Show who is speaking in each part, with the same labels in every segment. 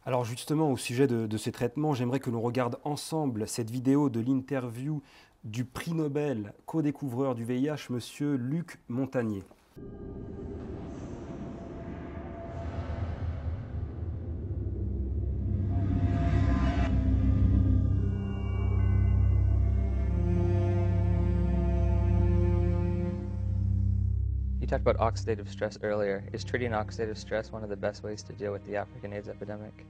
Speaker 1: Alors justement, au sujet de ces traitements, j'aimerais que l'on regarde ensemble cette vidéo de l'interview du prix Nobel co-découvreur du VIH, monsieur Luc Montagnier.
Speaker 2: You talked about oxidative stress earlier. Is treating oxidative stress one of the best ways to deal with the African AIDS epidemic?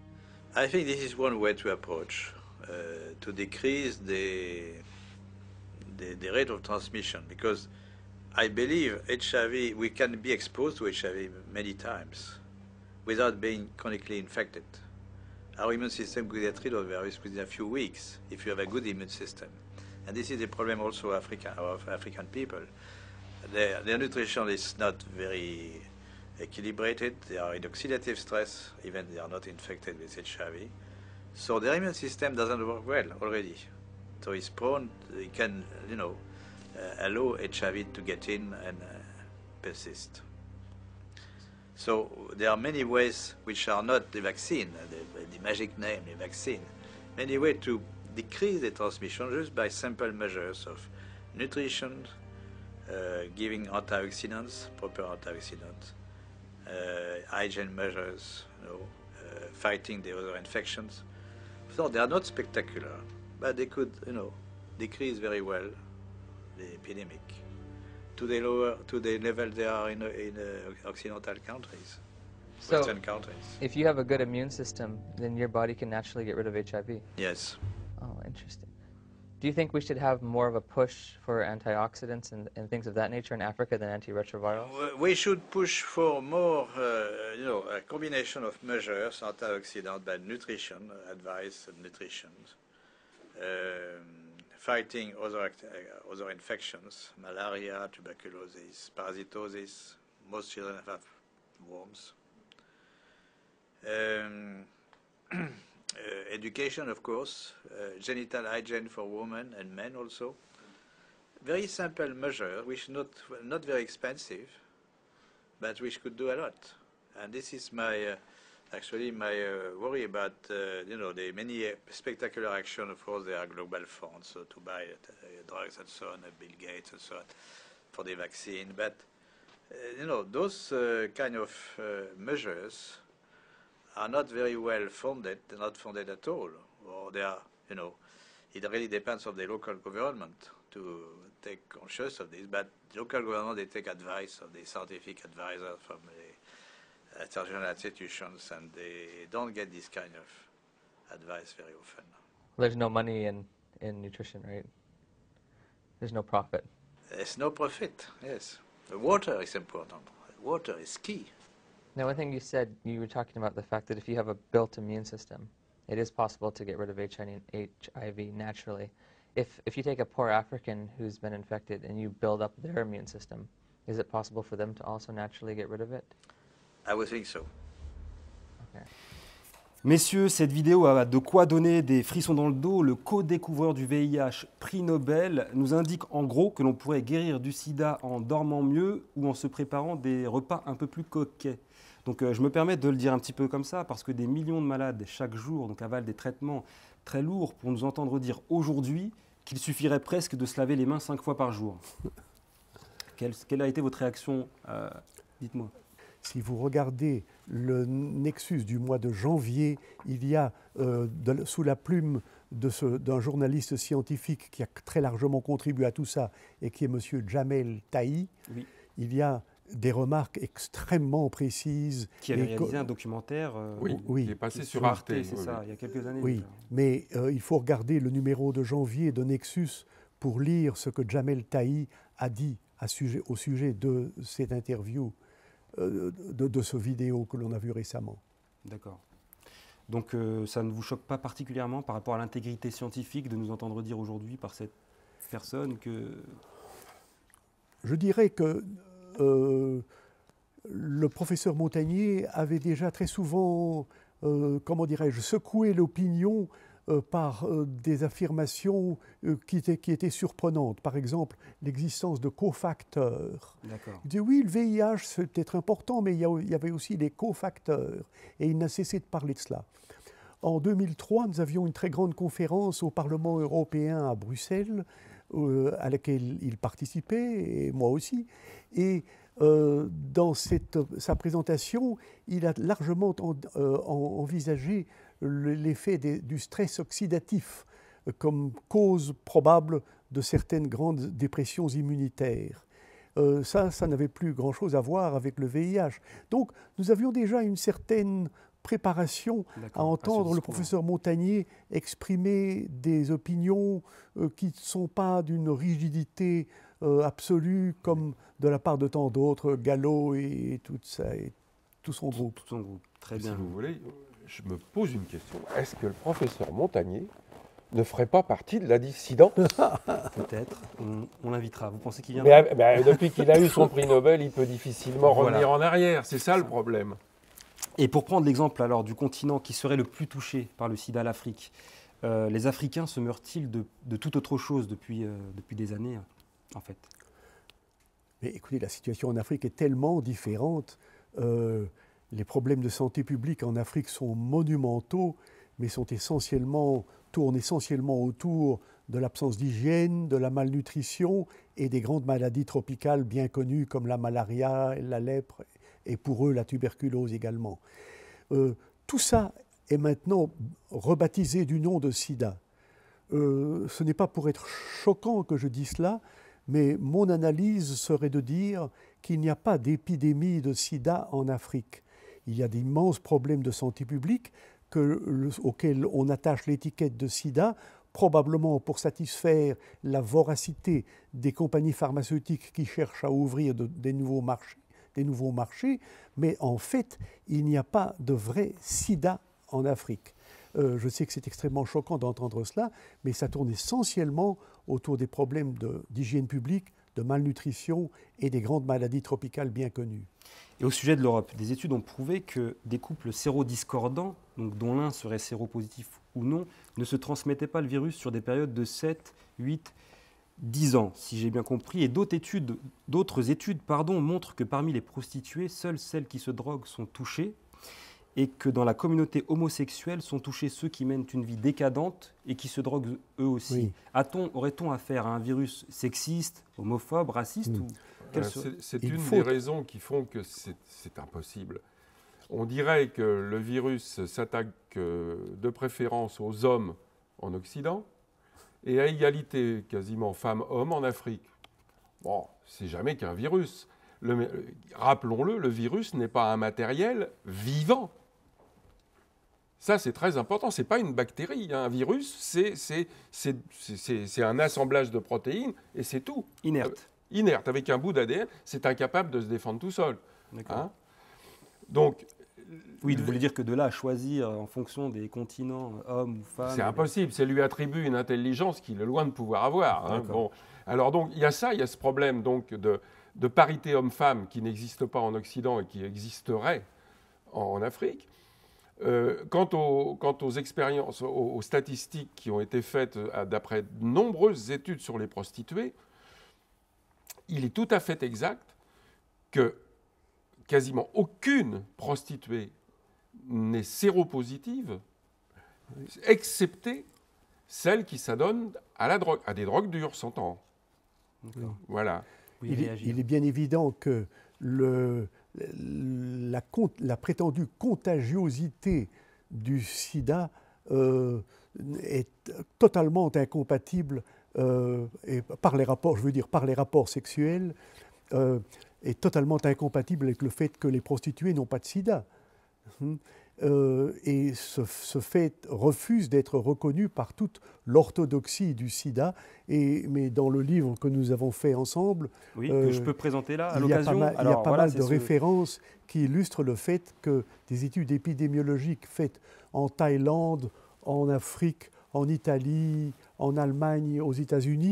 Speaker 3: I think this is one way to approach, to decrease the rate of transmission, because I believe HIV, we can be exposed to HIV many times without being chronically infected. Our immune system could get rid of the virus within a few weeks if you have a good immune system. And this is the problem also of African people. Their nutrition is not very equilibrated. They are in oxidative stress, even they are not infected with HIV. So their immune system doesn't work well already. So it's prone, it can, allow HIV to get in and persist. So there are many ways which are not the vaccine, the magic name, the vaccine. Many ways to decrease the transmission just by simple measures of nutrition, giving antioxidants, proper antioxidants, hygiene measures, fighting the other infections. So they are not spectacular, but they could, decrease very well the epidemic to the level they are in Occidental countries,
Speaker 2: So,
Speaker 3: Western countries.
Speaker 2: if you have a good immune system, then your body can naturally get rid of HIV.
Speaker 3: Yes.
Speaker 2: Oh, interesting. Do you think we should have more of a push for antioxidants and things of that nature in Africa than antiretrovirals?
Speaker 3: We should push for more, a combination of measures, antioxidant, but nutrition, advice and nutrition, fighting other infections, malaria, tuberculosis, parasitosis. Most children have worms. Education, of course, genital hygiene for women and men also. Very simple measure, which not very expensive, but which could do a lot. And this is my worry about the many spectacular action. Of course, there are global funds to buy drugs and so on, Bill Gates and so on, for the vaccine. But those kind of measures are not very well funded. They're not funded at all, or they are, it really depends on the local government to take conscious of this. But the local government, they take advice of the scientific advisors from the international institutions, and they don't get this kind of advice very often.
Speaker 2: There's no money in nutrition, right? There's no profit.
Speaker 3: There's no profit, yes. The water is important. Water is key.
Speaker 2: Now, one thing you said, you were talking about the fact that if you have a built immune system, it is possible to get rid of HIV naturally. If you take a poor African who's been infected and you build up their immune system, is it possible for them to also naturally get rid of it?
Speaker 3: I would think so.
Speaker 2: Okay.
Speaker 1: Messieurs, cette vidéo a de quoi donner des frissons dans le dos. Le co-découvreur du VIH, prix Nobel, nous indique en gros que l'on pourrait guérir du sida en dormant mieux ou en se préparant des repas un peu plus coquets. Donc je me permets de le dire un petit peu comme ça parce que des millions de malades chaque jour avalent des traitements très lourds pour nous entendre dire aujourd'hui qu'il suffirait presque de se laver les mains 5 fois par jour. Quelle a été votre réaction? Dites-moi.
Speaker 4: Si vous regardez le Nexus du mois de janvier, il y a, sous la plume d'un journaliste scientifique qui a très largement contribué à tout ça et qui est M. Jamel Tahi,
Speaker 1: Oui.
Speaker 4: Il y a des remarques extrêmement précises.
Speaker 1: Qui avait réalisé un documentaire
Speaker 4: oui,
Speaker 5: qui est passé sur Arte.
Speaker 1: c'est ça, il y a quelques années.
Speaker 4: Oui,
Speaker 1: déjà.
Speaker 4: mais il faut regarder le numéro de janvier de Nexus pour lire ce que Jamel Tahi a dit au sujet de cette interview, de ce vidéo que l'on a vu récemment.
Speaker 1: D'accord. Donc ça ne vous choque pas particulièrement par rapport à l'intégrité scientifique de nous entendre dire aujourd'hui par cette personne que...
Speaker 4: Je dirais que le professeur Montagnier avait déjà très souvent, comment dirais-je, secoué l'opinion par des affirmations qui étaient surprenantes. Par exemple, l'existence de cofacteurs.
Speaker 1: D'accord.
Speaker 4: Il dit oui, le VIH, c'est peut-être important, mais il y avait aussi des cofacteurs. Et il n'a cessé de parler de cela. En 2003, nous avions une très grande conférence au Parlement européen à Bruxelles, à laquelle il participait, et moi aussi. Et dans sa présentation, il a largement envisagé l'effet du stress oxydatif comme cause probable de certaines grandes dépressions immunitaires. Ça n'avait plus grand-chose à voir avec le VIH. Donc, nous avions déjà une certaine préparation à entendre le professeur Montagnier exprimer des opinions qui ne sont pas d'une rigidité absolue comme de la part de tant d'autres, Gallo et tout ça, et tout son groupe.
Speaker 1: Tout son groupe, très bien.
Speaker 5: Si vous voulez, je me pose une question. Est-ce que le professeur Montagnier ne ferait pas partie de la dissidence?
Speaker 1: Peut-être, on l'invitera. Vous pensez qu'il viendra?
Speaker 5: Depuis qu'il a eu son prix Nobel, il peut difficilement revenir en arrière. C'est ça le problème.
Speaker 1: Et pour prendre l'exemple alors du continent qui serait le plus touché par le sida, l'Afrique, les Africains se meurent-ils de toute autre chose depuis des années, en fait?
Speaker 4: Mais écoutez, la situation en Afrique est tellement différente. Les problèmes de santé publique en Afrique sont monumentaux, mais tournent essentiellement autour de l'absence d'hygiène, de la malnutrition et des grandes maladies tropicales bien connues comme la malaria, la lèpre et pour eux la tuberculose également. Tout ça est maintenant rebaptisé du nom de sida. Ce n'est pas pour être choquant que je dis cela, mais mon analyse serait de dire qu'il n'y a pas d'épidémie de sida en Afrique. Il y a d'immenses problèmes de santé publique auxquels on attache l'étiquette de sida, probablement pour satisfaire la voracité des compagnies pharmaceutiques qui cherchent à ouvrir des nouveaux marchés, mais en fait, il n'y a pas de vrai sida en Afrique. Je sais que c'est extrêmement choquant d'entendre cela, mais ça tourne essentiellement autour des problèmes d'hygiène publique, de malnutrition et des grandes maladies tropicales bien connues.
Speaker 1: Et au sujet de l'Europe, des études ont prouvé que des couples sérodiscordants, donc dont l'un serait séropositif ou non, ne se transmettaient pas le virus sur des périodes de 7, 8, 10 ans, si j'ai bien compris. Et d'autres études montrent que parmi les prostituées, seules celles qui se droguent sont touchées, et que dans la communauté homosexuelle sont touchés ceux qui mènent une vie décadente et qui se droguent eux aussi. Oui. Aurait-on affaire à un virus sexiste, homophobe, raciste ou
Speaker 5: C'est une des raisons qui font que c'est impossible. On dirait que le virus s'attaque de préférence aux hommes en Occident et à égalité quasiment femmes-hommes en Afrique. Bon, c'est jamais qu'un virus. Rappelons-le, le virus n'est pas un matériel vivant. Ça, c'est très important. Ce n'est pas une bactérie. Un virus, c'est un assemblage de protéines et c'est tout.
Speaker 1: Inerte.
Speaker 5: Inerte. Avec un bout d'ADN, c'est incapable de se défendre tout seul.
Speaker 1: D'accord.
Speaker 5: Hein? Donc,
Speaker 1: oui, vous voulez dire que de là à choisir en fonction des continents, hommes ou femmes...
Speaker 5: C'est impossible. Ça lui attribue une intelligence qu'il est loin de pouvoir avoir. Hein. Bon. Alors, donc, il y a ce problème donc, de parité homme-femme qui n'existe pas en Occident et qui existerait en Afrique. Quant aux expériences, aux statistiques qui ont été faites d'après de nombreuses études sur les prostituées, il est tout à fait exact que quasiment aucune prostituée n'est séropositive, excepté celle qui s'adonne à la drogue, à des drogues dures, s'entend. Voilà.
Speaker 4: Il est bien évident que la prétendue contagiosité du sida est totalement incompatible par les rapports sexuels, est totalement incompatible avec le fait que les prostituées n'ont pas de sida. Et ce fait refuse d'être reconnu par toute l'orthodoxie du sida. Mais dans le livre que nous avons fait ensemble,
Speaker 1: que je peux présenter là à l'occasion.
Speaker 4: Il y a pas mal de références qui illustrent le fait que des études épidémiologiques faites en Thaïlande, en Afrique, en Italie, en Allemagne, aux États-Unis,